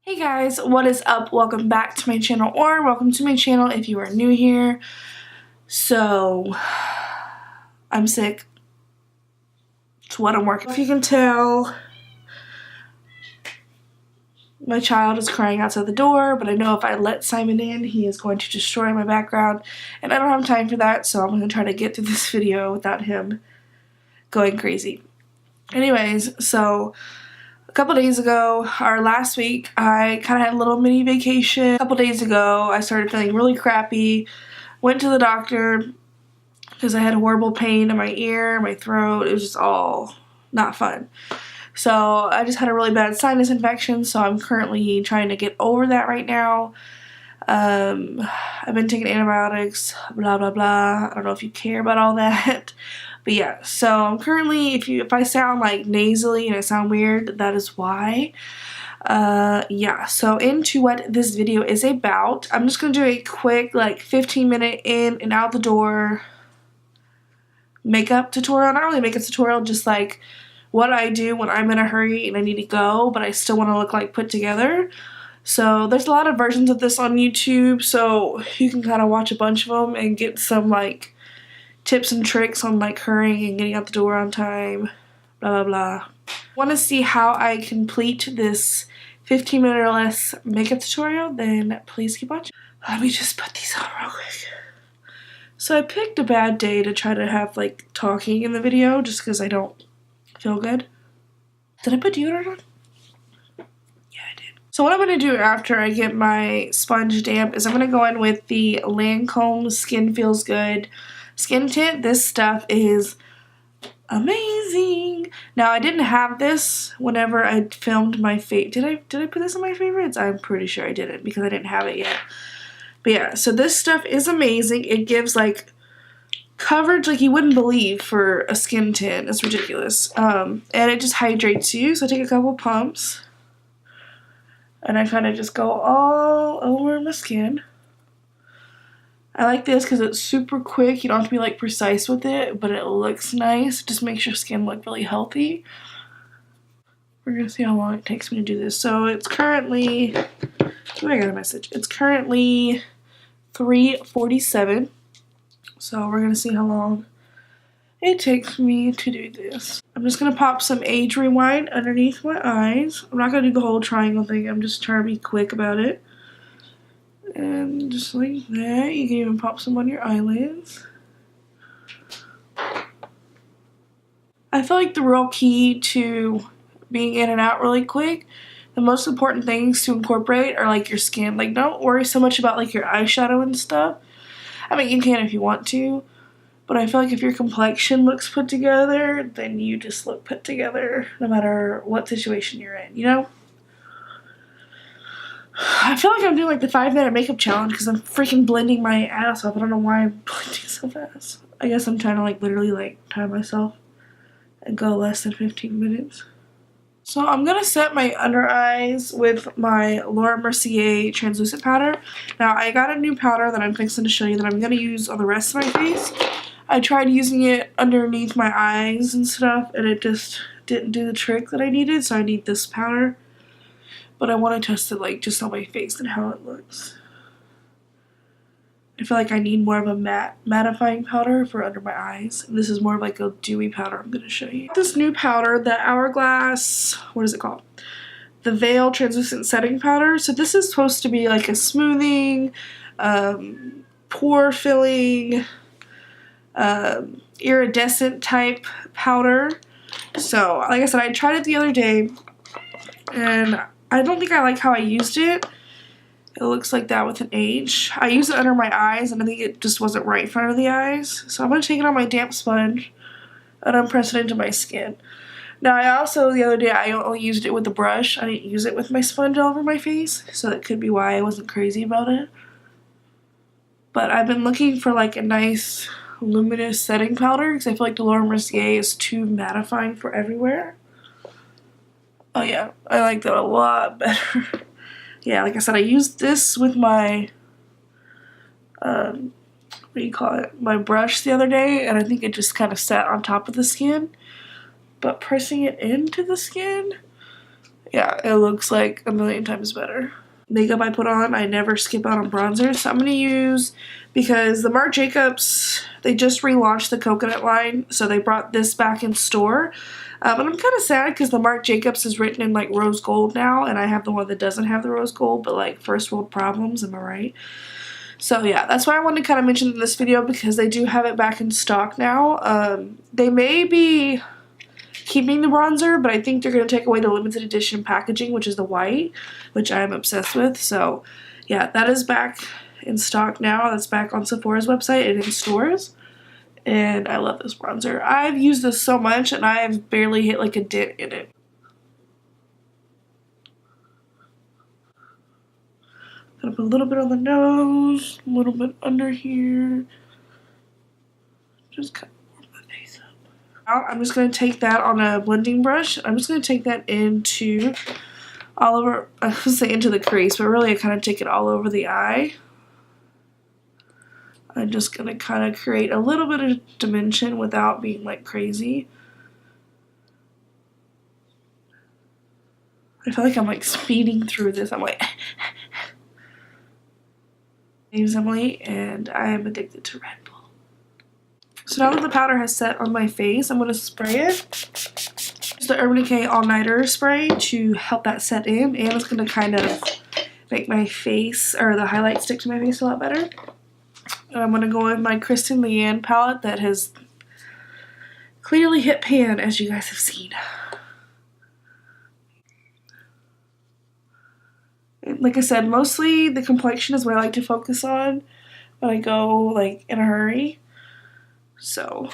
Hey guys, what is up? Welcome back to my channel, or welcome to my channel if you are new here. So, I'm sick. It's what I'm working. If you can tell, my child is crying outside the door, but I know if I let Simon in, he is going to destroy my background, and I don't have time for that, so I'm going to try to get through this video without him going crazy. Anyways, so a couple days ago, or last week, I kind of had a little mini vacation. A couple days ago, I started feeling really crappy. Went to the doctor because I had horrible pain in my ear, my throat. It was just all not fun. So I just had a really bad sinus infection, so I'm currently trying to get over that right now. I've been taking antibiotics, blah blah blah. I don't know if you care about all that. But yeah, so I'm currently, if I sound like nasally and I sound weird, that is why. Yeah, so into what this video is about. I'm just going to do a quick, like, 15-minute in and out the door makeup tutorial. Not really makeup tutorial, just like what I do when I'm in a hurry and I need to go, but I still want to look like put together. So there's a lot of versions of this on YouTube, so you can kind of watch a bunch of them and get some, like, tips and tricks on like hurrying and getting out the door on time, blah blah blah. Want to see how I complete this 15-minute or less makeup tutorial? Then please keep watching. Let me just put these on real quick. So I picked a bad day to try to have like talking in the video just because I don't feel good. Did I put deodorant on? Yeah, I did. So what I'm going to do after I get my sponge damp is I'm going to go in with the Lancome Skin Feels Good Skin Tint. This stuff is amazing. Now I didn't have this whenever I filmed my did I put this in my favorites? I'm pretty sure I didn't because I didn't have it yet. But yeah, so this stuff is amazing. It gives like coverage like you wouldn't believe for a skin tint. It's ridiculous. And it just hydrates you. So I take a couple pumps and I kind of just go all over my skin. I like this because it's super quick. You don't have to be like precise with it, but it looks nice. It just makes your skin look really healthy. We're going to see how long it takes me to do this. So it's currently, oh, I got a message. It's currently 3:47. So we're going to see how long it takes me to do this. I'm just going to pop some Age Rewind underneath my eyes. I'm not going to do the whole triangle thing. I'm just trying to be quick about it. And just like that, you can even pop some on your eyelids. I feel like the real key to being in and out really quick, the most important things to incorporate are like your skin. Like, don't worry so much about like your eyeshadow and stuff. I mean, you can if you want to, but I feel like if your complexion looks put together, then you just look put together no matter what situation you're in, you know? I feel like I'm doing like the 5-minute makeup challenge because I'm freaking blending my ass off. I don't know why I'm blending so fast. I guess I'm trying to like literally like time myself and go less than 15 minutes. So I'm going to set my under eyes with my Laura Mercier translucent powder. Now I got a new powder that I'm fixing to show you that I'm going to use on the rest of my face. I tried using it underneath my eyes and stuff and it just didn't do the trick that I needed, so I need this powder. But I want to test it like just on my face and how it looks. I feel like I need more of a mattifying powder for under my eyes. And this is more of like a dewy powder I'm going to show you. This new powder, the Hourglass, what is it called? The Veil Translucent Setting Powder. So this is supposed to be like a smoothing, pore filling, iridescent type powder. So like I said, I tried it the other day and I don't think I like how I used it. It looks like that with an H. I used it under my eyes and I think it just wasn't right in front of the eyes. So I'm going to take it on my damp sponge and I'm pressing it into my skin. Now I also, the other day, I only used it with the brush. I didn't use it with my sponge all over my face. So that could be why I wasn't crazy about it. But I've been looking for like a nice luminous setting powder because I feel like the Laura Mercier is too mattifying for everywhere. Oh yeah, I like that a lot better. Yeah, like I said, I used this with my, what do you call it, my brush the other day, and I think it just kind of sat on top of the skin. But pressing it into the skin, yeah, it looks like a million times better. Makeup I put on, I never skip out on bronzer, so I'm going to use, because the Marc Jacobs, they just relaunched the coconut line, so they brought this back in store. And I'm kind of sad because the Marc Jacobs is written in like rose gold now, and I have the one that doesn't have the rose gold, but like first world problems, am I right? So yeah, that's why I wanted to kind of mention in this video, because they do have it back in stock now. They may be keeping the bronzer, but I think they're going to take away the limited edition packaging, which is the white, which I'm obsessed with. So yeah, that is back in stock now. That's back on Sephora's website and in stores. And I love this bronzer. I've used this so much and I've barely hit like a dent in it. Gonna put a little bit on the nose, a little bit under here. Just kind of warm my face up. Now I'm just gonna take that on a blending brush. I'm just gonna take that into all over, I was gonna say into the crease, but really I kind of take it all over the eye. I'm just gonna kind of create a little bit of dimension without being like crazy. I feel like I'm like speeding through this. I'm like, my name's Emily and I am addicted to Red Bull. So now that the powder has set on my face, I'm gonna spray it. Use the Urban Decay All Nighter spray to help that set in, and it's gonna kind of make my face, or the highlight, stick to my face a lot better. And I'm going to go with my Kristen Leanne palette that has clearly hit pan, as you guys have seen. And like I said, mostly the complexion is what I like to focus on when I go like in a hurry. So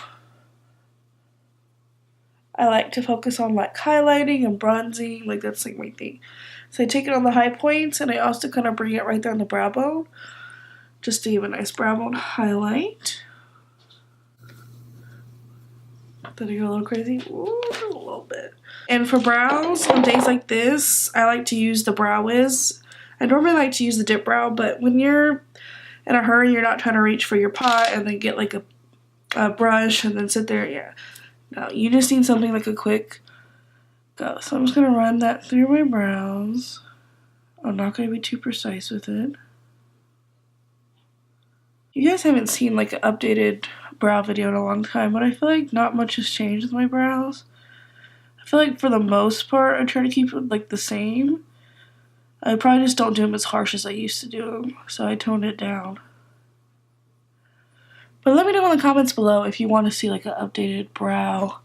I like to focus on like highlighting and bronzing, like that's like my thing. So I take it on the high points, and I also kind of bring it right there on the brow bone, just to give a nice brow bone highlight. Did I go a little crazy? Ooh, a little bit. And for brows, on days like this, I like to use the Brow Wiz. I normally like to use the dip brow, but when you're in a hurry, you're not trying to reach for your pot and then get like a brush and then sit there. Yeah. No, you just need something like a quick go. So I'm just going to run that through my brows. I'm not going to be too precise with it. You guys haven't seen like an updated brow video in a long time, but I feel like not much has changed with my brows. I feel like for the most part I try to keep it like the same. I probably just don't do them as harsh as I used to do them, so I toned it down. But let me know in the comments below if you want to see like an updated brow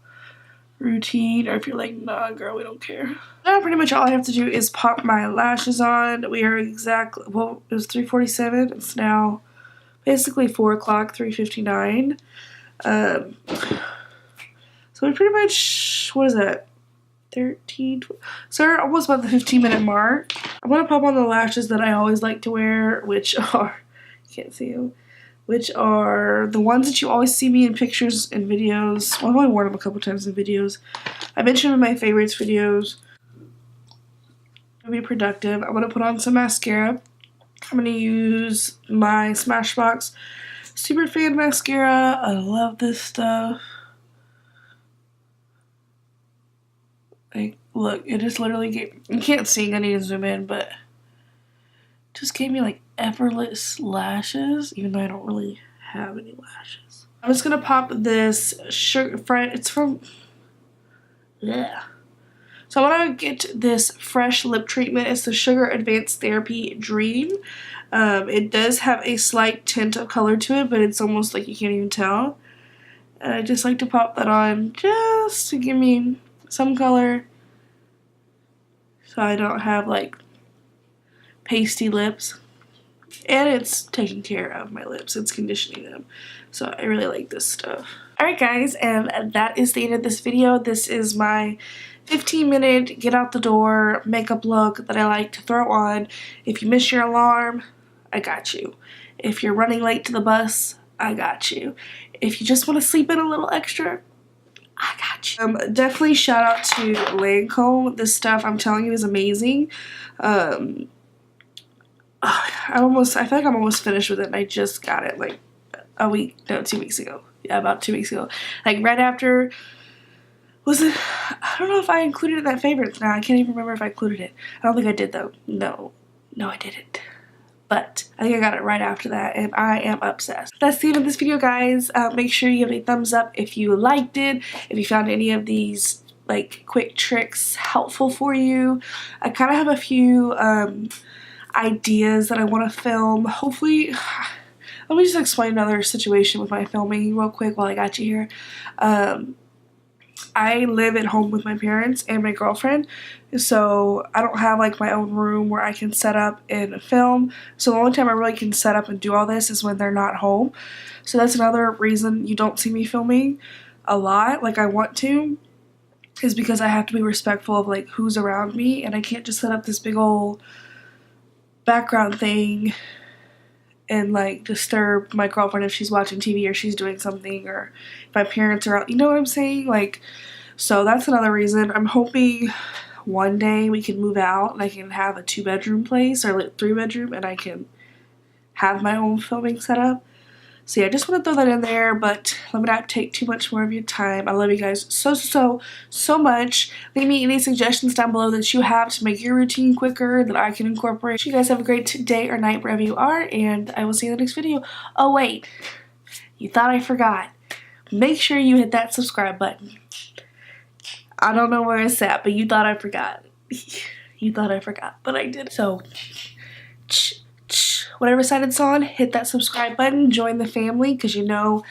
routine, or if you're like, nah girl, we don't care. Now pretty much all I have to do is pop my lashes on. We are exactly, well, it was 3:47, it's now basically 4 o'clock, 3:59. So we pretty much, what is that, 13, 12, so we're almost about the 15-minute mark. I'm going to pop on the lashes that I always like to wear, which are, you can't see them, which are the ones that you always see me in pictures and videos. Well, I've only worn them a couple times in videos. I mentioned in my favorites videos. To be productive, I'm going to put on some mascara. I'm going to use my Smashbox Super Fan Mascara. I love this stuff. Like, look, it just literally gave, you can't see, I need to zoom in, but just gave me like effortless lashes, even though I don't really have any lashes. I'm just going to pop this sugar, it's from, yeah. So I want to get this fresh lip treatment. It's the Sugar Advanced Therapy Dream. It does have a slight tint of color to it, but it's almost like you can't even tell. And I just like to pop that on just to give me some color, so I don't have like pasty lips. And it's taking care of my lips. It's conditioning them. So I really like this stuff. Alright guys, and that is the end of this video. This is my 15-minute get out the door makeup look that I like to throw on. If you miss your alarm, I got you. If you're running late to the bus, I got you. If you just want to sleep in a little extra, I got you. Definitely shout out to Lancome. This stuff, I'm telling you, is amazing. I feel like I'm almost finished with it, and I just got it like 2 weeks ago. Yeah, about 2 weeks ago. Like right after, Was it? I don't know if I included it in that favorites. Now I can't even remember if I included it. I don't think I did though. No, I didn't. But I think I got it right after that, and I am obsessed. That's the end of this video, guys. Make sure you give it a thumbs up if you liked it. If you found any of these like quick tricks helpful for you. I kind of have a few ideas that I want to film. Hopefully, let me just explain another situation with my filming real quick while I got you here. I live at home with my parents and my girlfriend, so I don't have like my own room where I can set up and film. So the only time I really can set up and do all this is when they're not home. So that's another reason you don't see me filming a lot like I want to, is because I have to be respectful of like who's around me, and I can't just set up this big old background thing and like disturb my girlfriend if she's watching TV or she's doing something, or if my parents are out, you know what I'm saying? Like, so that's another reason. I'm hoping one day we can move out and I can have a 2-bedroom place, or like 3-bedroom, and I can have my own filming setup. So yeah, I just want to throw that in there, but let me not take too much more of your time. I love you guys so much. Leave me any suggestions down below that you have to make your routine quicker that I can incorporate. You guys have a great day or night wherever you are, and I will see you in the next video. Oh wait, you thought I forgot. Make sure you hit that subscribe button. I don't know where it's at, but you thought I forgot. You thought I forgot, but I did. So, whatever side it's on, hit that subscribe button, join the family, because you know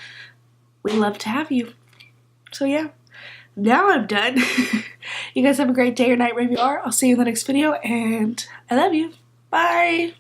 we love to have you. So yeah, now I'm done. You guys have a great day or night wherever you are. I'll see you in the next video, and I love you. Bye.